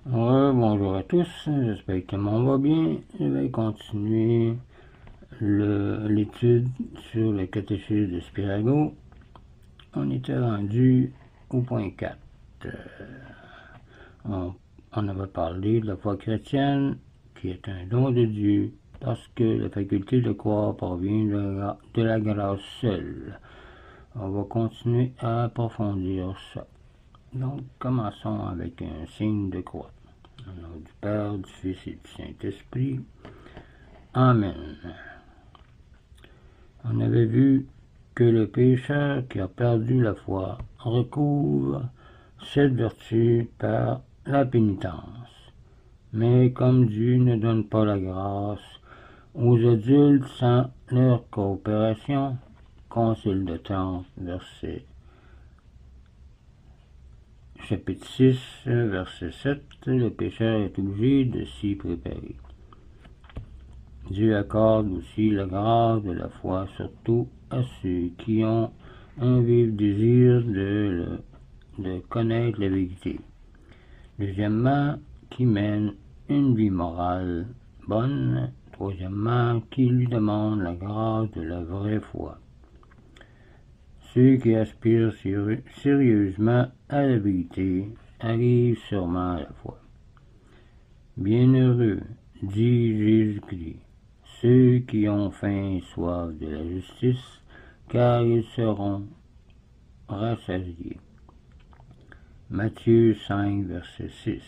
Bonjour à tous, j'espère que tout le monde va bien. Je vais continuer l'étude sur le catéchisme de Spirago. On était rendu au point 4. On avait parlé de la foi chrétienne, qui est un don de Dieu, parce que la faculté de croire provient de la grâce seule. On va continuer à approfondir ça. Donc, commençons avec un signe de croix. Au nom du Père, du Fils et du Saint-Esprit. Amen. On avait vu que le pécheur qui a perdu la foi recouvre cette vertu par la pénitence. Mais comme Dieu ne donne pas la grâce aux adultes sans leur coopération, Concile de Trente, chapitre 6, verset 7, le pécheur est obligé de s'y préparer. Dieu accorde aussi la grâce de la foi, surtout à ceux qui ont un vif désir de connaître la vérité. Deuxièmement, qui mènent une vie morale bonne. Troisièmement, qui lui demandent la grâce de la vraie foi. Ceux qui aspirent sérieusement à la vérité arrivent sûrement à la foi. Bienheureux, dit Jésus-Christ, ceux qui ont faim et soif de la justice, car ils seront rassasiés. Matthieu 5, verset 6.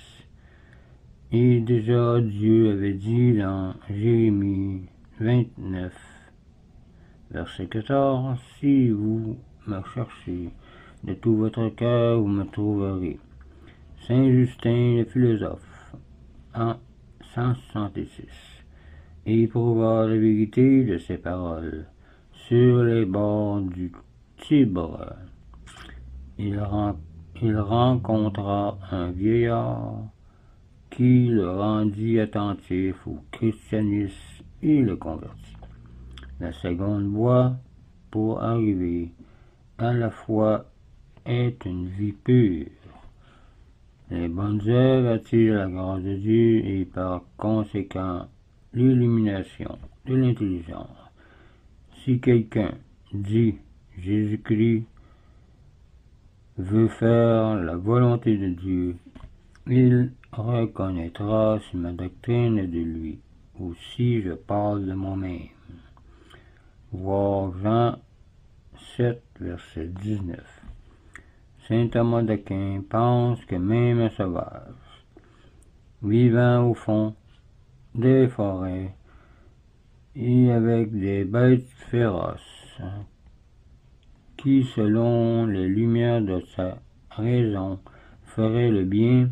Et déjà Dieu avait dit dans Jérémie 29, verset 14, « Si vous me cherchez de tout votre cœur, vous me trouverez. » Saint Justin le philosophe, en 166. Et prouva la vérité de ses paroles. Sur les bords du Tibre, il rencontra un vieillard qui le rendit attentif au christianisme et le convertit. La seconde voie pour arriver à la foi est une vie pure. Les bonnes œuvres attirent la grâce de Dieu et par conséquent l'illumination de l'intelligence. Si quelqu'un dit Jésus-Christ veut faire la volonté de Dieu, il reconnaîtra si ma doctrine est de lui, ou si je parle de moi-même. Voir Jean 7, verset 19. Saint Thomas d'Aquin pense que même un sauvage, vivant au fond des forêts et avec des bêtes féroces, qui, selon les lumières de sa raison, ferait le bien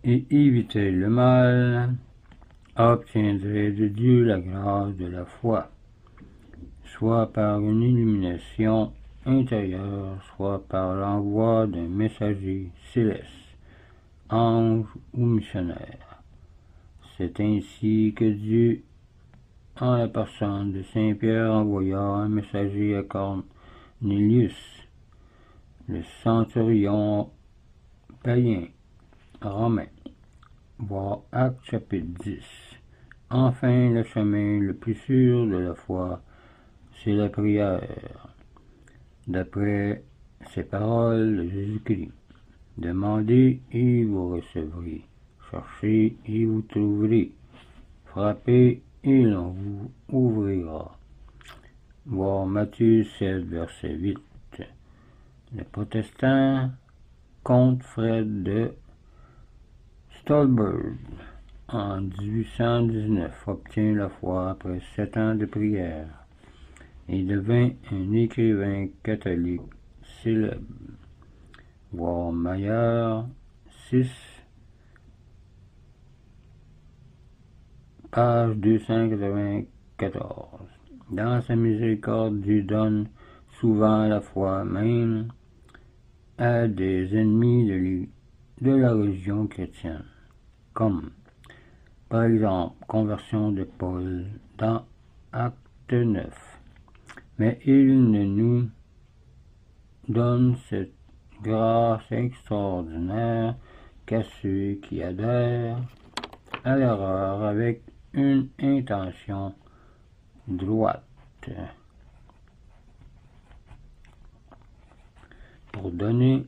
et éviterait le mal, obtiendrait de Dieu la grâce de la foi, soit par une illumination intérieure, soit par l'envoi d'un messager céleste, ange ou missionnaire. C'est ainsi que Dieu, en la personne de Saint Pierre, envoya un messager à Cornélius, le centurion païen romain. Voir Actes chapitre 10. Enfin, le chemin le plus sûr de la foi, c'est la prière. D'après ces paroles de Jésus-Christ, demandez et vous recevrez, cherchez et vous trouverez, frappez et l'on vous ouvrira. Voir Matthieu 16, verset 8. Le protestant comte Fred de Stolberg, en 1819, obtient la foi après 7 ans de prière et devint un écrivain catholique célèbre. Voir Maillard 6, page 294. Dans sa miséricorde, Dieu donne souvent la foi même à des ennemis de la religion chrétienne, comme par exemple conversion de Paul dans Acte 9. Mais il ne nous donne cette grâce extraordinaire qu'à ceux qui adhèrent à l'erreur avec une intention droite. Pour donner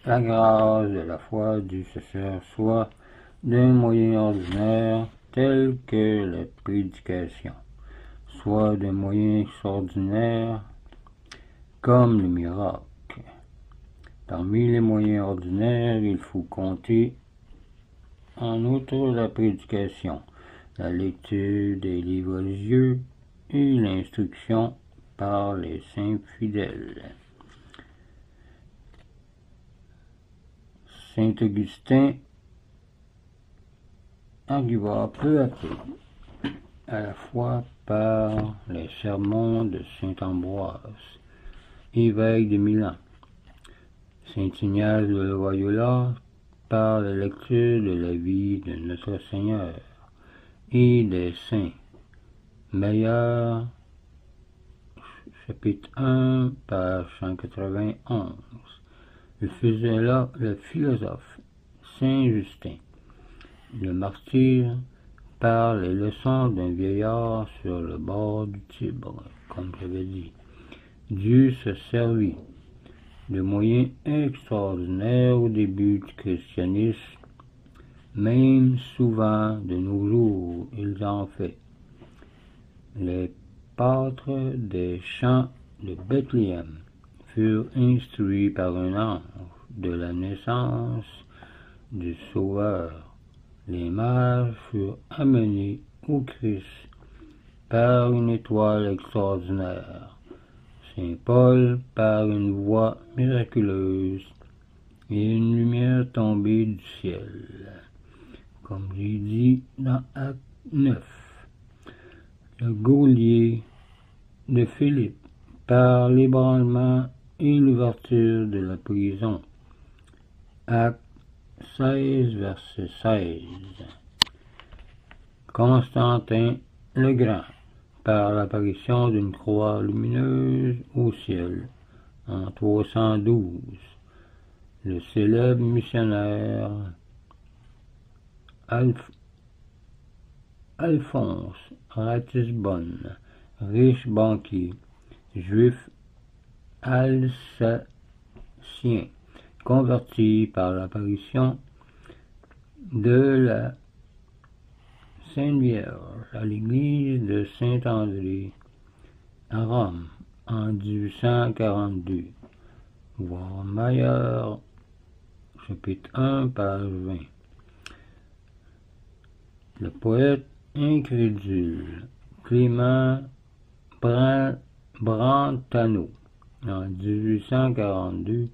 la grâce de la foi du sert soit d'un moyen ordinaire tel que la prédication, soit d'un moyen extraordinaire comme le miracle. Parmi les moyens ordinaires, il faut compter en outre la prédication, la lecture des livres religieux et l'instruction par les saints fidèles. Saint Augustin arriva peu à peu, à la fois par les sermons de saint Ambroise, évêque de Milan, saint Ignace de Loyola, par la lecture de la vie de Notre Seigneur et des saints. Meilleur, chapitre 1, page 191. Il faisait là le philosophe, saint Justin, le martyr, par les leçons d'un vieillard sur le bord du Tibre, comme j'avais dit. Dieu se servit de moyens extraordinaires au début du christianisme, même souvent de nos jours, ils en fait. Les pâtres des champs de Bethléem furent instruits par un ange de la naissance du Sauveur. Les mages furent amenés au Christ par une étoile extraordinaire. Saint Paul par une voix miraculeuse et une lumière tombée du ciel, comme j'ai dit dans Acte 9. Le geôlier de Philippe par l'ébranlement et l'ouverture de la prison. Acte 16, verset 16. Constantin le Grand par l'apparition d'une croix lumineuse au ciel en 312. Le célèbre missionnaire Alphonse Ratisbonne, riche banquier, juif alsacien, converti par l'apparition de la Sainte Vierge à l'église de Saint-André à Rome en 1842. Voir Mayer, chapitre 1, page 20. Le poète incrédule Clément Brentano en 1842,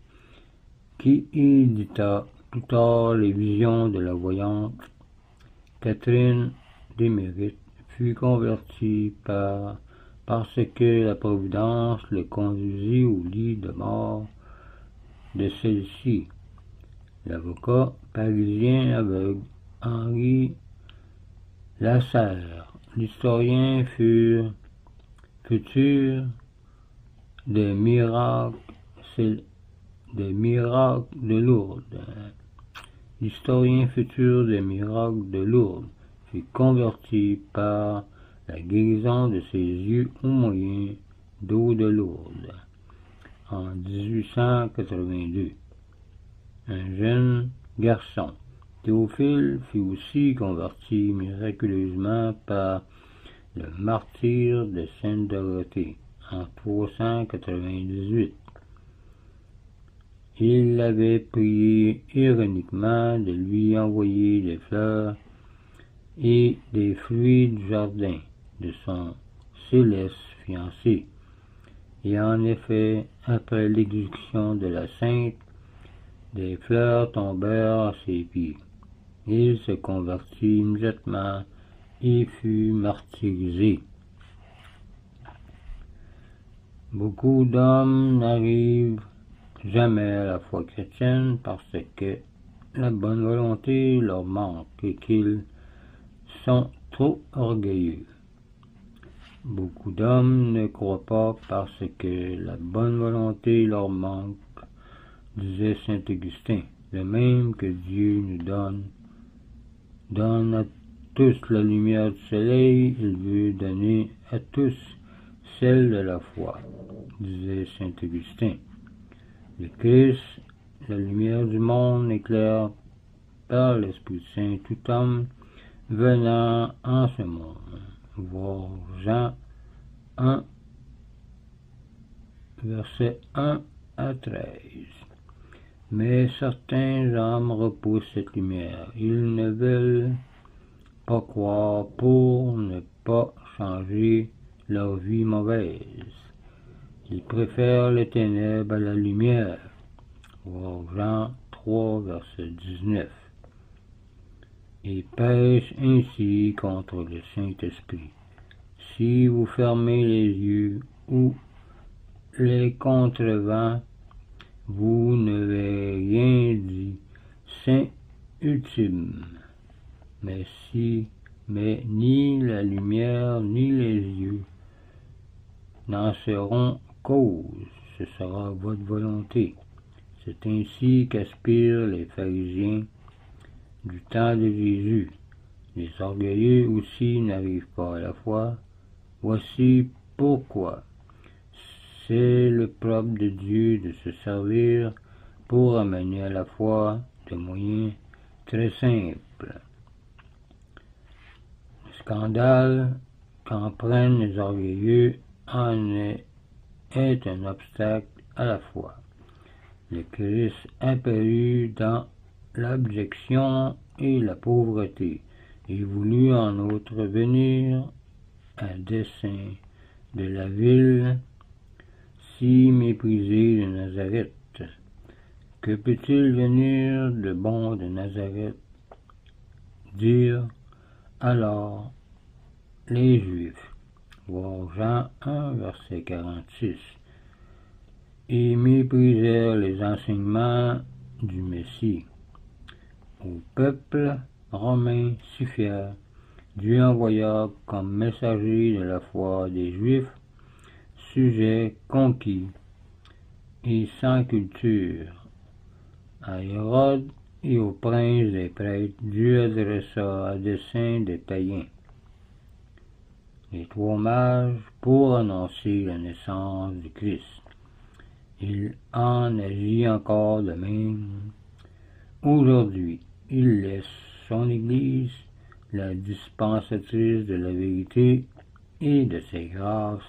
qui édita plus tard les visions de la voyante Catherine d'Émérite, fut converti parce que la Providence le conduisit au lit de mort de celle-ci. L'avocat parisien aveugle Henri Lasserre, l'historien futur des miracles de Lourdes. L'historien futur des miracles de Lourdes fut converti par la guérison de ses yeux au moyen d'eau de Lourdes en 1882. Un jeune garçon, Théophile, fut aussi converti miraculeusement par le martyre de Sainte Dorothée en 398. Il avait prié ironiquement de lui envoyer des fleurs et des fruits du jardin de son céleste fiancé. Et en effet, après l'exécution de la sainte, des fleurs tombèrent à ses pieds. Il se convertit immédiatement et fut martyrisé. Beaucoup d'hommes n'arrivent jamais à la foi chrétienne parce que la bonne volonté leur manque et qu'ils sont trop orgueilleux. Beaucoup d'hommes ne croient pas parce que la bonne volonté leur manque, disait saint Augustin. de même que Dieu nous donne à tous la lumière du soleil, il veut donner à tous celle de la foi, disait saint Augustin. Le Christ, la lumière du monde, éclaire par l'Esprit Saint tout homme venant en ce monde. Voir Jean 1, versets 1 à 13. Mais certains hommes repoussent cette lumière. Ils ne veulent pas croire pour ne pas changer leur vie mauvaise. Ils préfèrent les ténèbres à la lumière. Voir Jean 3, verset 19. Et pêchent ainsi contre le Saint-Esprit. Si vous fermez les yeux ou les contrevents, vous ne verrez rien du Saint ultime. Mais ni la lumière ni les yeux n'en seront cause, ce sera votre volonté. C'est ainsi qu'aspirent les pharisiens du temps de Jésus. Les orgueilleux aussi n'arrivent pas à la foi. Voici pourquoi. C'est le propre de Dieu de se servir pour amener à la foi de moyens très simples. Le scandale qu'en prennent les orgueilleux en est un obstacle à la foi. Le Christ apparut dans l'abjection et la pauvreté, et voulut en outre venir à dessein de la ville si méprisée de Nazareth. Que peut-il venir de bon de Nazareth? Dire alors les Juifs. Voir Jean 1, verset 46. Et méprisèrent les enseignements du Messie. Au peuple romain si fier, Dieu envoya comme messager de la foi des Juifs, sujets conquis et sans culture. À Hérode et aux princes des prêtres, Dieu adressa à dessein des païens les 3 mages pour annoncer la naissance du Christ. Il en agit encore de même. Aujourd'hui, il laisse son Église, la dispensatrice de la vérité et de ses grâces,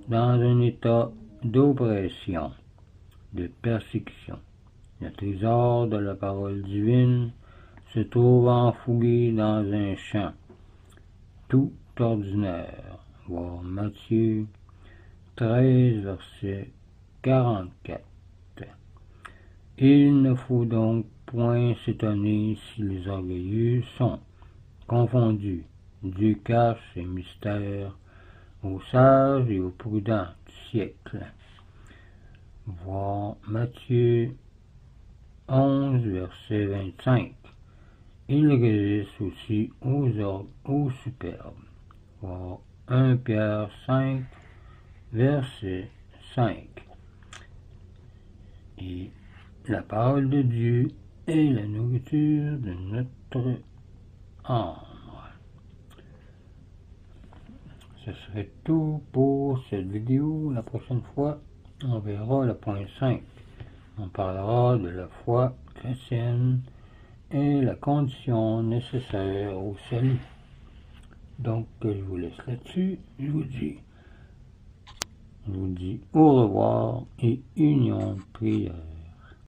dans un état d'oppression, de persécution. Le trésor de la parole divine se trouve enfoui dans un champ tout ordinaire. Voir Matthieu 13, verset 44. Il ne faut donc point s'étonner si les orgueilleux sont confondus. Dieu cache ses mystères aux sages et aux prudents du siècle. Voir Matthieu 11, verset 25. Il résiste aussi aux superbes. Voir 1 Pierre 5, verset 5. Et la parole de Dieu est la nourriture de notre âme. Ce serait tout pour cette vidéo. La prochaine fois, on verra le point 5. On parlera de la foi chrétienne et la condition nécessaire au salut. Donc, je vous laisse là-dessus. Je vous dis au revoir et union prière.